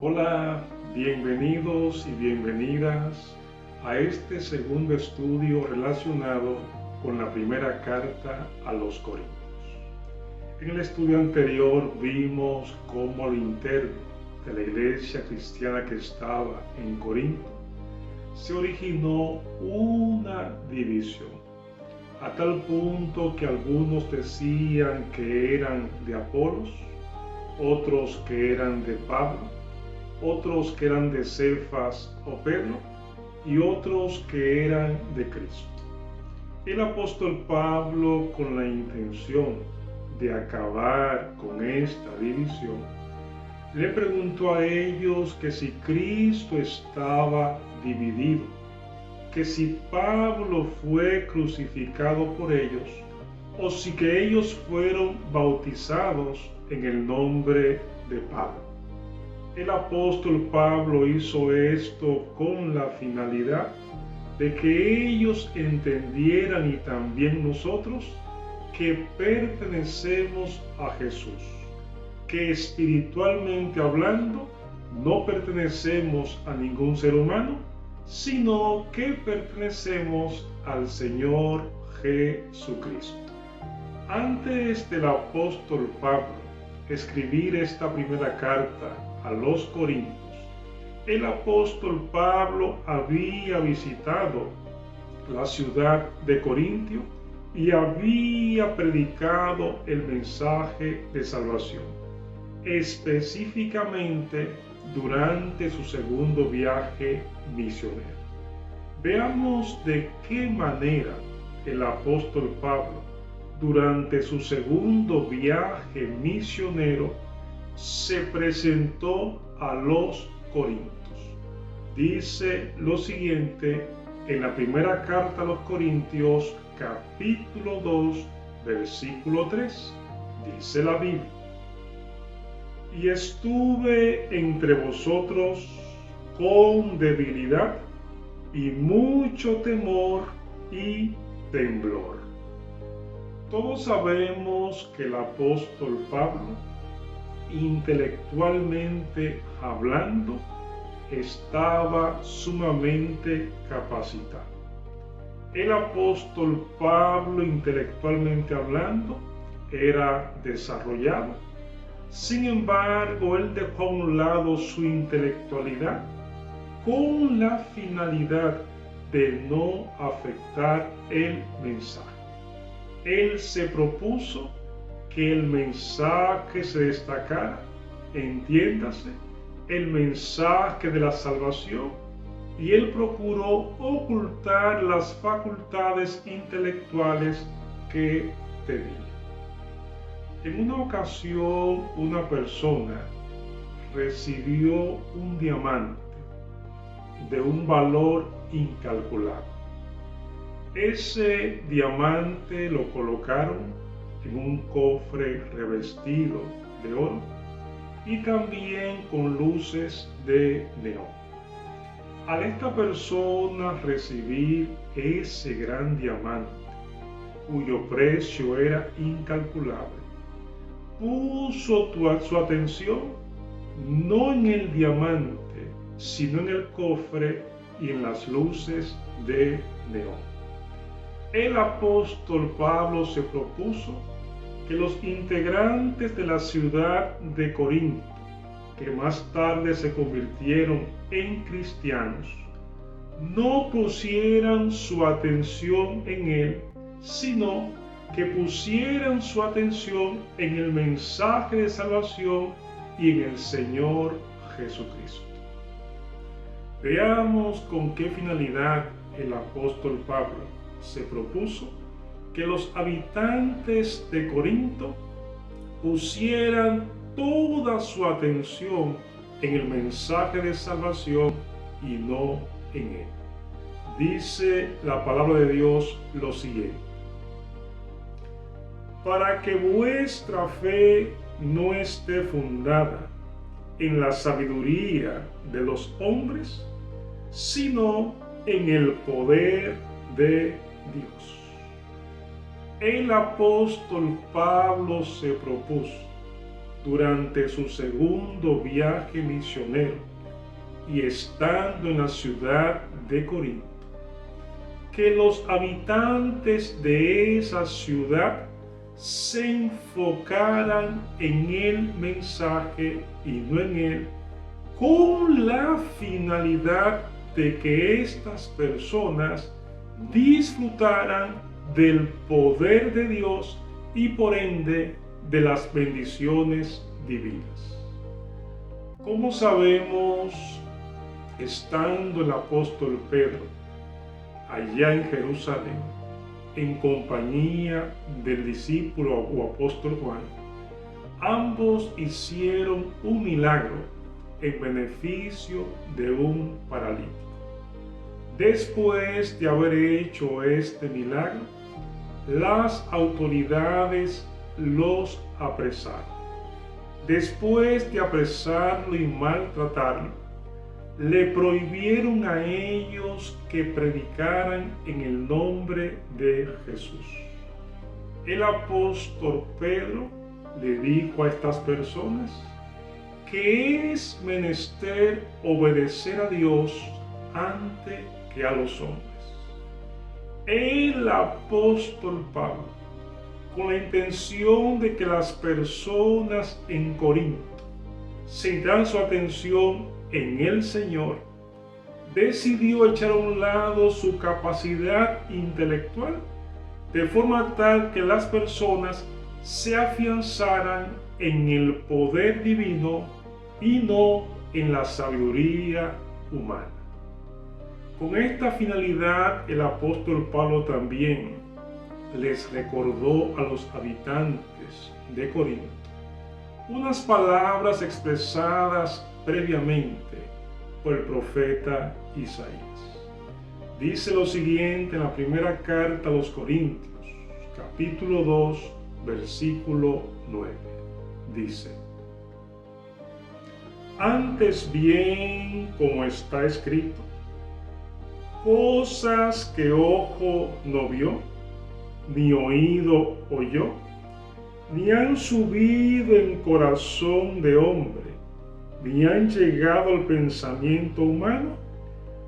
Hola, bienvenidos y bienvenidas a este segundo estudio relacionado con la primera carta a los Corintios. En el estudio anterior vimos cómo al interno de la iglesia cristiana que estaba en Corinto se originó una división, a tal punto que algunos decían que eran de Apolos, otros que eran de Pablo, otros que eran de Cefas o Pedro y otros que eran de Cristo. El apóstol Pablo, con la intención de acabar con esta división, le preguntó a ellos que si Cristo estaba dividido, que si Pablo fue crucificado por ellos o si que ellos fueron bautizados en el nombre de Pablo. El apóstol Pablo hizo esto con la finalidad de que ellos entendieran y también nosotros que pertenecemos a Jesús, que espiritualmente hablando no pertenecemos a ningún ser humano, sino que pertenecemos al Señor Jesucristo. Antes del apóstol Pablo escribir esta primera carta a los Corintios, el apóstol Pablo había visitado la ciudad de Corintio y había predicado el mensaje de salvación, específicamente durante su segundo viaje misionero. Veamos de qué manera el apóstol Pablo, durante su segundo viaje misionero, se presentó a los Corintios. Dice lo siguiente en la primera carta a los Corintios, capítulo 2, versículo 3. Dice la Biblia: y estuve entre vosotros con debilidad y mucho temor y temblor. Todos sabemos que el apóstol Pablo, intelectualmente hablando, estaba sumamente capacitado. El apóstol Pablo, intelectualmente hablando, era desarrollado. Sin embargo, él dejó a un lado su intelectualidad con la finalidad de no afectar el mensaje. Él se propuso que el mensaje se destacara, entiéndase, el mensaje de la salvación, y él procuró ocultar las facultades intelectuales que tenía. En una ocasión, una persona recibió un diamante de un valor incalculable. Ese diamante lo colocaron en un cofre revestido de oro y también con luces de neón. Al esta persona recibir ese gran diamante, cuyo precio era incalculable, puso su atención no en el diamante, sino en el cofre y en las luces de neón. El apóstol Pablo se propuso que los integrantes de la ciudad de Corinto, que más tarde se convirtieron en cristianos, no pusieran su atención en él, sino que pusieran su atención en el mensaje de salvación y en el Señor Jesucristo. Veamos con qué finalidad el apóstol Pablo se propuso que los habitantes de Corinto pusieran toda su atención en el mensaje de salvación y no en él. Dice la palabra de Dios lo siguiente: para que vuestra fe no esté fundada en la sabiduría de los hombres, sino en el poder de Dios. El apóstol Pablo se propuso durante su segundo viaje misionero y estando en la ciudad de Corinto, que los habitantes de esa ciudad se enfocaran en el mensaje y no en él, con la finalidad de que estas personas disfrutaran del poder de Dios y por ende de las bendiciones divinas. Como sabemos, estando el apóstol Pedro allá en Jerusalén, en compañía del discípulo o apóstol Juan, ambos hicieron un milagro en beneficio de un paralítico. Después de haber hecho este milagro, las autoridades los apresaron. Después de apresarlo y maltratarlo, le prohibieron a ellos que predicaran en el nombre de Jesús. El apóstol Pedro le dijo a estas personas que es menester obedecer a Dios antes que a los hombres. El apóstol Pablo, con la intención de que las personas en Corinto centraran su atención en el Señor, decidió echar a un lado su capacidad intelectual, de forma tal que las personas se afianzaran en el poder divino y no en la sabiduría humana. Con esta finalidad, el apóstol Pablo también les recordó a los habitantes de Corinto unas palabras expresadas previamente por el profeta Isaías. Dice lo siguiente en la primera carta a los Corintios, capítulo 2, versículo 9. Dice: antes bien, como está escrito, cosas que ojo no vio, ni oído oyó, ni han subido en corazón de hombre, ni han llegado al pensamiento humano,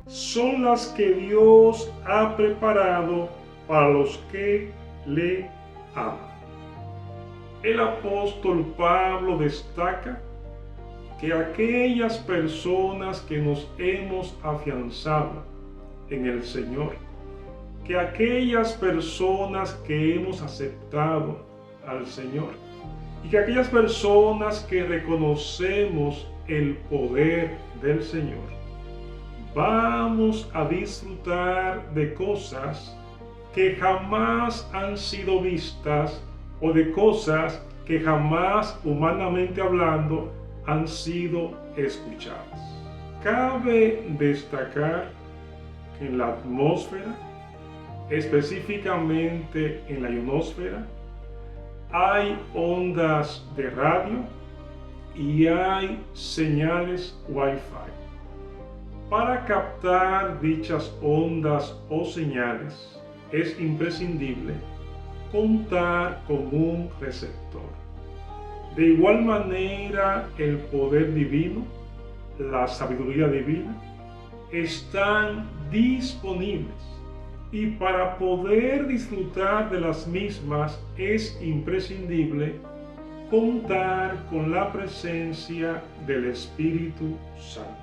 son las que Dios ha preparado para los que le aman. El apóstol Pablo destaca que aquellas personas que nos hemos afianzado en el Señor, que aquellas personas que hemos aceptado al Señor y que aquellas personas que reconocemos el poder del Señor, vamos a disfrutar de cosas que jamás han sido vistas o de cosas que jamás, humanamente hablando, han sido escuchadas. Cabe destacar que en la atmósfera, específicamente en la ionosfera, hay ondas de radio y hay señales Wi-Fi. Para captar dichas ondas o señales es imprescindible contar con un receptor. De igual manera, el poder divino, la sabiduría divina, están disponibles y para poder disfrutar de las mismas es imprescindible contar con la presencia del Espíritu Santo.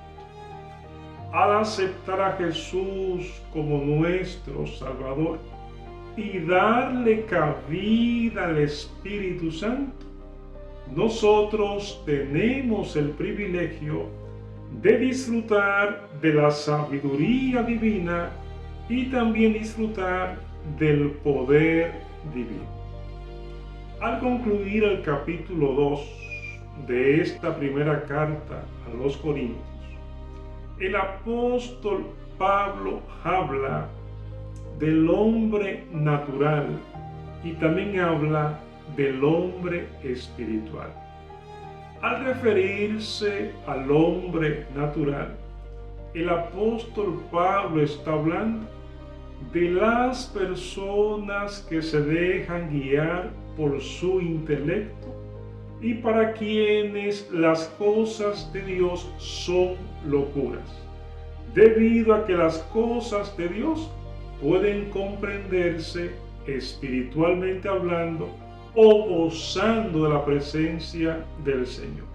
Al aceptar a Jesús como nuestro Salvador y darle cabida al Espíritu Santo, nosotros tenemos el privilegio de disfrutar de la sabiduría divina y también disfrutar del poder divino. Al concluir el capítulo 2 de esta primera carta a los Corintios, el apóstol Pablo habla del hombre natural y también habla del hombre espiritual. Al referirse al hombre natural, el apóstol Pablo está hablando de las personas que se dejan guiar por su intelecto y para quienes las cosas de Dios son locuras, debido a que las cosas de Dios pueden comprenderse espiritualmente hablando o gozando de la presencia del Señor.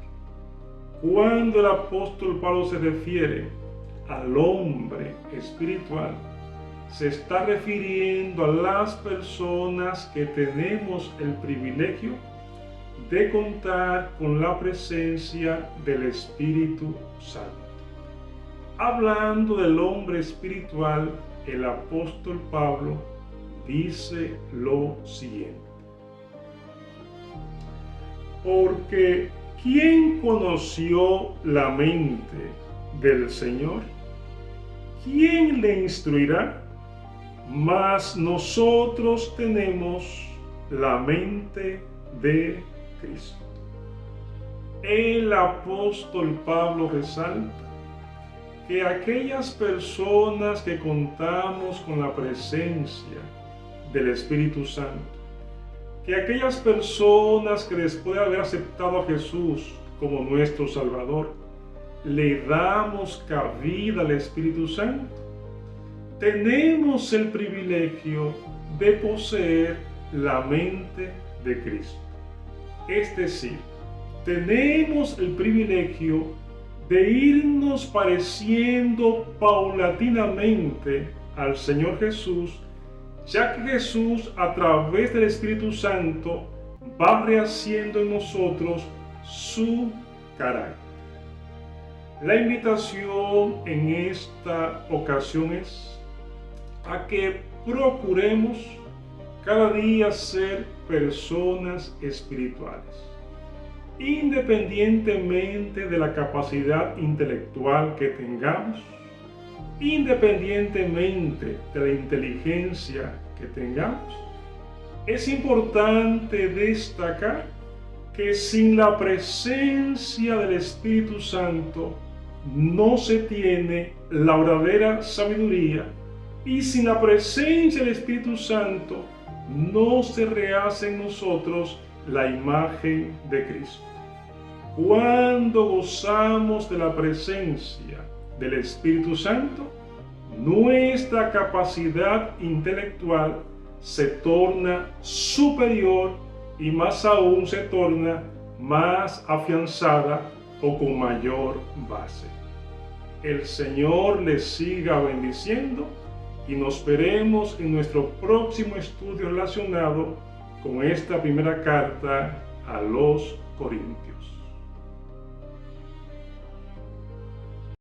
Cuando el apóstol Pablo se refiere al hombre espiritual, se está refiriendo a las personas que tenemos el privilegio de contar con la presencia del Espíritu Santo. Hablando del hombre espiritual, el apóstol Pablo dice lo siguiente: porque ¿quién conoció la mente del Señor? ¿Quién le instruirá? Mas nosotros tenemos la mente de Cristo. El apóstol Pablo resalta que aquellas personas que contamos con la presencia del Espíritu Santo, que aquellas personas que después de haber aceptado a Jesús como nuestro Salvador, le damos cabida al Espíritu Santo, tenemos el privilegio de poseer la mente de Cristo. Es decir, tenemos el privilegio de irnos pareciendo paulatinamente al Señor Jesús, ya que Jesús, a través del Espíritu Santo, va rehaciendo en nosotros su carácter. La invitación en esta ocasión es a que procuremos cada día ser personas espirituales, independientemente de la capacidad intelectual que tengamos, independientemente de la inteligencia que tengamos. Es importante destacar que sin la presencia del Espíritu Santo no se tiene la verdadera sabiduría, y sin la presencia del Espíritu Santo no se rehace en nosotros la imagen de Cristo. Cuando gozamos de la presencia del Espíritu Santo, nuestra capacidad intelectual se torna superior y más aún se torna más afianzada o con mayor base. El Señor les siga bendiciendo y nos veremos en nuestro próximo estudio relacionado con esta primera carta a los Corintios.